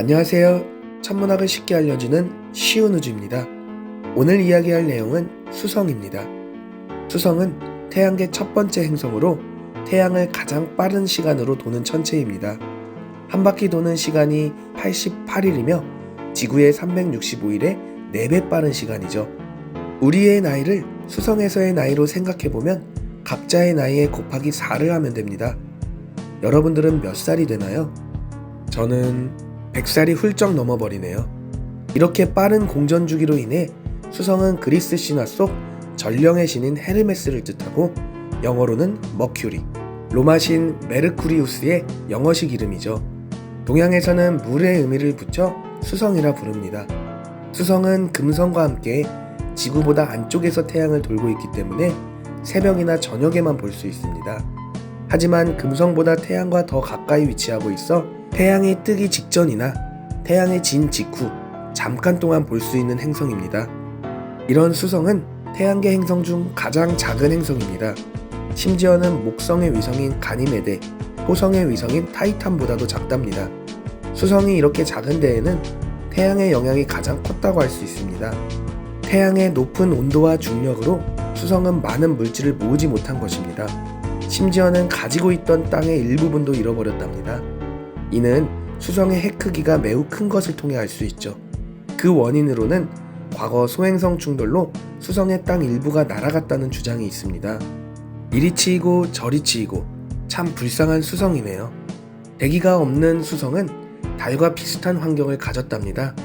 안녕하세요. 천문학을 쉽게 알려주는 쉬운 우주입니다. 오늘 이야기할 내용은 수성입니다. 수성은 태양계 첫 번째 행성으로 태양을 가장 빠른 시간으로 도는 천체입니다. 한 바퀴 도는 시간이 88일이며 지구의 365일의 4배 빠른 시간이죠. 우리의 나이를 수성에서의 나이로 생각해보면 각자의 나이에 곱하기 4를 하면 됩니다. 여러분들은 몇 살이 되나요? 저는 100살이 훌쩍 넘어버리네요. 이렇게 빠른 공전 주기로 인해 수성은 그리스 신화 속 전령의 신인 헤르메스를 뜻하고 영어로는 머큐리, 로마신 메르쿠리우스의 영어식 이름이죠. 동양에서는 물의 의미를 붙여 수성이라 부릅니다. 수성은 금성과 함께 지구보다 안쪽에서 태양을 돌고 있기 때문에 새벽이나 저녁에만 볼 수 있습니다. 하지만 금성보다 태양과 더 가까이 위치하고 있어 태양이 뜨기 직전이나 태양이 진 직후 잠깐 동안 볼 수 있는 행성입니다. 이런 수성은 태양계 행성 중 가장 작은 행성입니다. 심지어는 목성의 위성인 가니메데, 토성의 위성인 타이탄보다도 작답니다. 수성이 이렇게 작은 데에는 태양의 영향이 가장 컸다고 할 수 있습니다. 태양의 높은 온도와 중력으로 수성은 많은 물질을 모으지 못한 것입니다. 심지어는 가지고 있던 땅의 일부분도 잃어버렸답니다. 이는 수성의 해 크기가 매우 큰 것을 통해 알 수 있죠. 그 원인으로는 과거 소행성 충돌로 수성의 땅 일부가 날아갔다는 주장이 있습니다. 이리 치이고 저리 치이고 참 불쌍한 수성이네요. 대기가 없는 수성은 달과 비슷한 환경을 가졌답니다.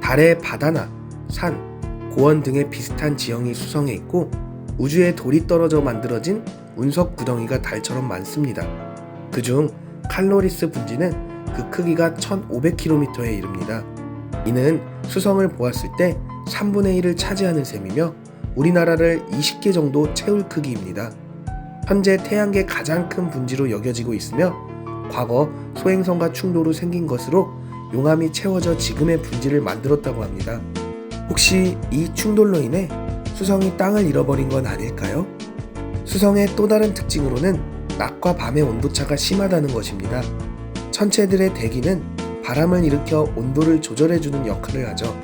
달의 바다나 산, 고원 등의 비슷한 지형이 수성에 있고 우주에 돌이 떨어져 만들어진 운석 구덩이가 달처럼 많습니다. 그중 칼로리스 분지는 그 크기가 1500km에 이릅니다. 이는 수성을 보았을 때 3분의 1을 차지하는 셈이며 우리나라를 20개 정도 채울 크기입니다. 현재 태양계 가장 큰 분지로 여겨지고 있으며 과거 소행성과 충돌 후 생긴 것으로 용암이 채워져 지금의 분지를 만들었다고 합니다. 혹시 이 충돌로 인해 수성이 땅을 잃어버린 건 아닐까요? 수성의 또 다른 특징으로는 낮과 밤의 온도차가 심하다는 것입니다. 천체들의 대기는 바람을 일으켜 온도를 조절해주는 역할을 하죠.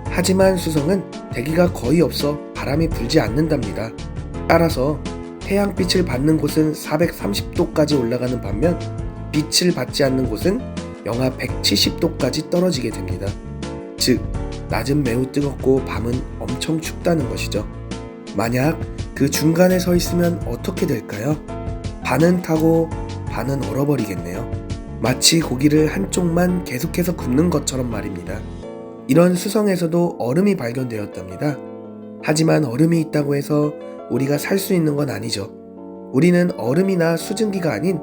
하지만 수성은 대기가 거의 없어 바람이 불지 않는답니다. 따라서 태양빛을 받는 곳은 430도까지 올라가는 반면 빛을 받지 않는 곳은 영하 170도까지 떨어지게 됩니다. 즉, 낮은 매우 뜨겁고 밤은 엄청 춥다는 것이죠. 만약 그 중간에 서 있으면 어떻게 될까요? 반은 타고 반은 얼어버리겠네요. 마치 고기를 한쪽만 계속해서 굽는 것처럼 말입니다. 이런 수성에서도 얼음이 발견되었답니다. 하지만 얼음이 있다고 해서 우리가 살 수 있는 건 아니죠. 우리는 얼음이나 수증기가 아닌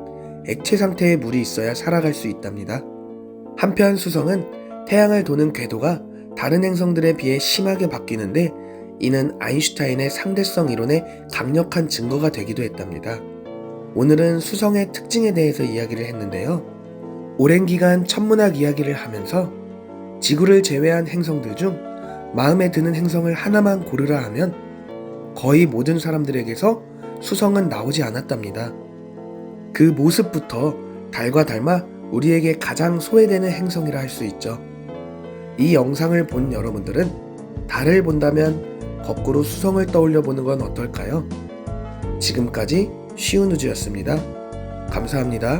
액체 상태의 물이 있어야 살아갈 수 있답니다. 한편 수성은 태양을 도는 궤도가 다른 행성들에 비해 심하게 바뀌는데 이는 아인슈타인의 상대성 이론의 강력한 증거가 되기도 했답니다. 오늘은 수성의 특징에 대해서 이야기를 했는데요. 오랜 기간 천문학 이야기를 하면서 지구를 제외한 행성들 중 마음에 드는 행성을 하나만 고르라 하면 거의 모든 사람들에게서 수성은 나오지 않았답니다. 그 모습부터 달과 닮아 우리에게 가장 소외되는 행성이라 할 수 있죠. 이 영상을 본 여러분들은 달을 본다면 거꾸로 수성을 떠올려 보는 건 어떨까요? 지금까지 쉬운 우주였습니다. 감사합니다.